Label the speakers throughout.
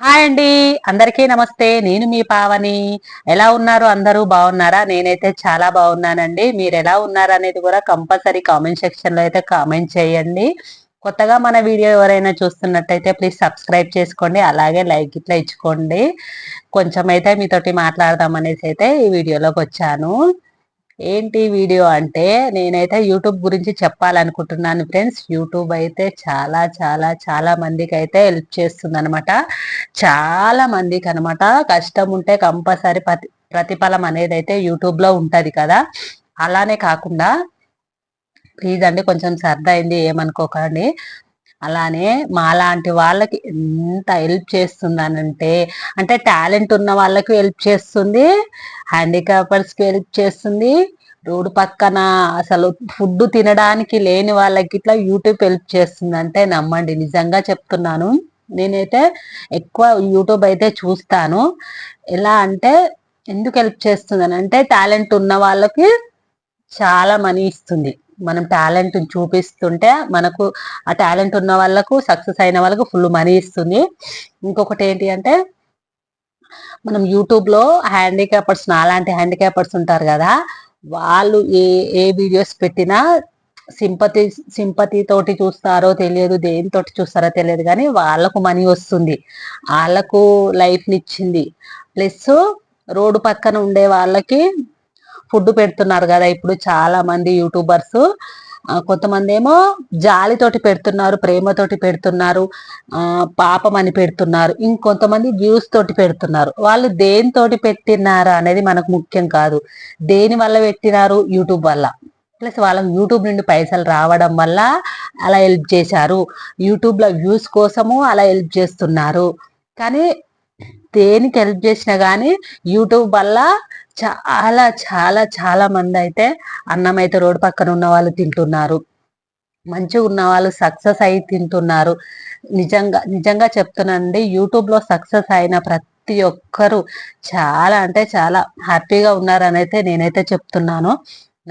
Speaker 1: Hi అండి. అందరికీ నమస్తే. నేను మీ పావని. ఎలా ఉన్నారు? అందరూ బాగున్నారా? నేనైతే చాలా బాగున్నానండి. మీరు ఎలా ఉన్నారు అనేది కూడా కంపల్సరీ కామెంట్ సెక్షన్ లో అయితే కామెంట్ చేయండి. కొత్తగా మన వీడియో ఎవరైనా చూస్తున్నట్టయితే ప్లీజ్ సబ్స్క్రైబ్ చేసుకోండి. అలాగే లైక్ ఇట్లా ఇచ్చుకోండి. కొంచెం అయితే మీతోటి మాట్లాడదాం అనేసి అయితే ఈ వీడియోలోకి వచ్చాను. ఏంటి వీడియో అంటే నేనైతే యూట్యూబ్ గురించి చెప్పాలనుకుంటున్నాను ఫ్రెండ్స్. యూట్యూబ్ అయితే చాలా చాలా చాలా మందికి అయితే హెల్ప్ చేస్తుంది అనమాట. చాలా మందికి అనమాట. కష్టం ఉంటే కంపల్సరీ ప్రతిఫలం అనేది అయితే యూట్యూబ్ లో ఉంటది కదా. అలానే కాకుండా ప్లీజ్ అండి, కొంచెం సర్ది అయింది, ఏమనుకోకండి. అలానే మాలాంటి వాళ్ళకి ఎంత హెల్ప్ చేస్తుందనంటే, అంటే టాలెంట్ ఉన్న వాళ్ళకి హెల్ప్ చేస్తుంది, హ్యాండిక్యాపర్స్ కి హెల్ప్ చేస్తుంది, రోడ్డు పక్కన అసలు ఫుడ్ తినడానికి లేని వాళ్ళకి ఇట్లా యూట్యూబ్ హెల్ప్ చేస్తుంది. అంటే నమ్మండి, నిజంగా చెప్తున్నాను. నేనైతే ఎక్కువ యూట్యూబ్ అయితే చూస్తాను. ఎలా అంటే ఎందుకు హెల్ప్ చేస్తుంది అని అంటే, టాలెంట్ ఉన్న వాళ్ళకి చాలా మనీ ఇస్తుంది. మనం టాలెంట్ చూపిస్తుంటే మనకు ఆ టాలెంట్ ఉన్న వాళ్ళకు, సక్సెస్ అయిన వాళ్ళకు ఫుల్ మనీ ఇస్తుంది. ఇంకొకటి ఏంటి అంటే, మనం యూట్యూబ్ లో హ్యాండిక్యాపర్స్, నాలాంటి హ్యాండిక్యాపర్స్ ఉంటారు కదా, వాళ్ళు ఏ ఏ వీడియోస్ పెట్టినా సింపతి సింపతి తోటి చూస్తారో తెలియదు, దేనితోటి చూస్తారో తెలియదు, కానీ వాళ్ళకు మనీ వస్తుంది, వాళ్ళకు లైఫ్ నిచ్చింది. ప్లస్ రోడ్డు పక్కన ఉండే వాళ్ళకి ఫుడ్ పెడుతున్నారు కదా ఇప్పుడు చాలా మంది యూట్యూబర్స్. కొంతమంది ఏమో జాలితోటి పెడుతున్నారు, ప్రేమతోటి పెడుతున్నారు, పాపం అని పెడుతున్నారు. ఇంకొంతమంది వ్యూస్ తోటి పెడుతున్నారు. వాళ్ళు దేనితోటి పెట్టినారా అనేది మనకు ముఖ్యం కాదు. దేని వల్ల పెట్టినారు? యూట్యూబ్ వల్ల. ప్లస్ వాళ్ళకి యూట్యూబ్ నుండి పైసలు రావడం వల్ల అలా హెల్ప్ చేశారు. యూట్యూబ్ లో వ్యూస్ కోసము అలా హెల్ప్ చేస్తున్నారు. కానీ దేనికి హెల్ప్ చేసినా కానీ యూట్యూబ్ వల్ల చాలా చాలా చాలా మంది అయితే అన్నం అయితే రోడ్డు పక్కన ఉన్న వాళ్ళు తింటున్నారు, మంచిగా ఉన్న వాళ్ళు సక్సెస్ అయి తింటున్నారు. నిజంగా నిజంగా చెప్తున్నానండి, యూట్యూబ్ లో సక్సెస్ అయిన ప్రతి ఒక్కరు చాలా అంటే చాలా హ్యాపీగా ఉన్నారని అయితే నేనైతే చెప్తున్నాను.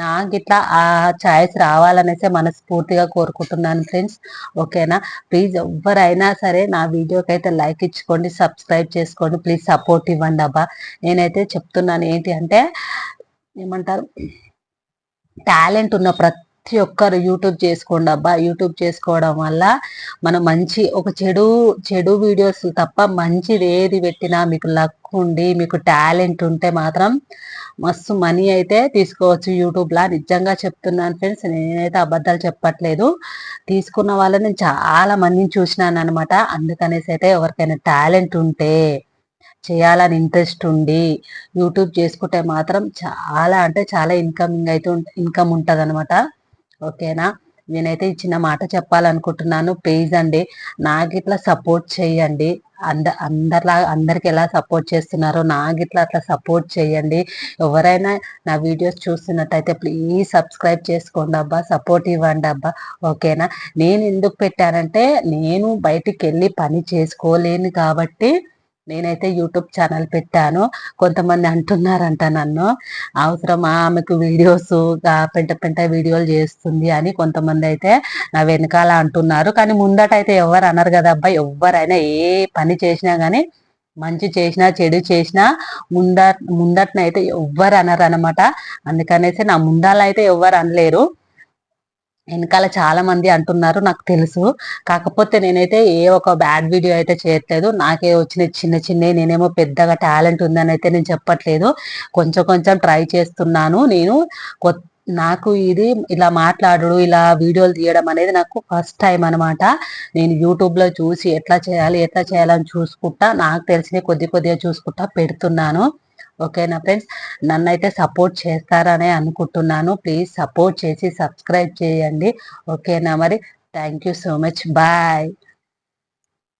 Speaker 1: నాకు ఇట్లా ఆ ఛాయిస్ రావాలనేసి మనస్ఫూర్తిగా కోరుకుంటున్నాను ఫ్రెండ్స్. ఓకేనా? ప్లీజ్ ఎవరైనా సరే నా వీడియోకి అయితే లైక్ ఇచ్చుకోండి, సబ్స్క్రైబ్ చేసుకోండి, ప్లీజ్ సపోర్ట్ ఇవ్వండి అబ్బా. నేనైతే చెప్తున్నాను ఏంటి అంటే, ఏమంటారు, టాలెంట్ ఉన్న ప్రతి ఒక్కరు యూట్యూబ్ చేసుకోండి అబ్బా. యూట్యూబ్ చేసుకోవడం వల్ల మనం మంచి ఒక చెడు చెడు వీడియోస్ తప్ప మంచిది ఏది పెట్టినా, మీకు లక్ ఉండి మీకు టాలెంట్ ఉంటే మాత్రం మస్తు మనీ అయితే తీసుకోవచ్చు యూట్యూబ్ లా. నిజంగా చెప్తున్నాను ఫ్రెండ్స్, నేనైతే అబద్ధాలు చెప్పట్లేదు. తీసుకున్న వాళ్ళని నేను చాలా మందిని చూసినాను అనమాట. అందుకనేసి అయితే ఎవరికైనా టాలెంట్ ఉంటే, చేయాలని ఇంట్రెస్ట్ ఉండి యూట్యూబ్ చేసుకుంటే మాత్రం చాలా అంటే చాలా ఇన్కమ్ ఉంటది అనమాట. ఓకేనా? నేనైతే ఈ చిన్న మాట చెప్పాలనుకుంటున్నాను. ప్లీజ్ అండి, నాకు ఇట్లా సపోర్ట్ చేయండి. అందరిలా అందరికి ఎలా సపోర్ట్ చేస్తున్నారో నాకు ఇట్లా అట్లా సపోర్ట్ చేయండి. ఎవరైనా నా వీడియోస్ చూస్తున్నట్టయితే ప్లీజ్ సబ్స్క్రైబ్ చేసుకోండి అబ్బా, సపోర్ట్ ఇవ్వండి అబ్బా. ఓకేనా? నేను ఎందుకు పెట్టానంటే, నేను బయటికి వెళ్ళి పని చేసుకోలేను కాబట్టి నేనైతే యూట్యూబ్ ఛానల్ పెట్టాను. కొంతమంది అంటున్నారంట నన్ను, అవసరమా ఆమెకు వీడియోస్, పెంట పెంట వీడియోలు చేస్తుంది అని కొంతమంది అయితే నా వెనకాల అంటున్నారు. కానీ ముందట అయితే ఎవరు అనరు కదా అబ్బాయి. ఎవరైనా ఏ పని చేసినా కానీ, మంచి చేసినా చెడు చేసినా ముందటనైతే ఎవ్వరు అనరు అనమాట. అందుకనేసి నా ముందాల అయితే ఎవ్వరు అనలేరు, వెనకాల చాలా మంది అంటున్నారు, నాకు తెలుసు. కాకపోతే నేనైతే ఏ ఒక బ్యాడ్ వీడియో అయితే చేయట్లేదు. నాకే వచ్చిన చిన్న చిన్న, నేనేమో పెద్దగా టాలెంట్ ఉందని అయితే నేను చెప్పట్లేదు. కొంచెం కొంచెం ట్రై చేస్తున్నాను నేను. నాకు ఇది ఇలా మాట్లాడు, ఇలా వీడియోలు తీయడం అనేది నాకు ఫస్ట్ టైం అనమాట. నేను యూట్యూబ్ లో చూసి ఎట్లా చేయాలని చూసుకుంటా, నాకు తెలిసిన కొద్ది కొద్దిగా చూసుకుంటా పెడుతున్నాను. ఓకేనా ఫ్రెండ్స్? నన్నైతే సపోర్ట్ చేస్తారనే అనుకుంటున్నాను. ప్లీజ్ సపోర్ట్ చేసి సబ్స్క్రైబ్ చేయండి. ఓకేనా? మరి thank you so much. Bye.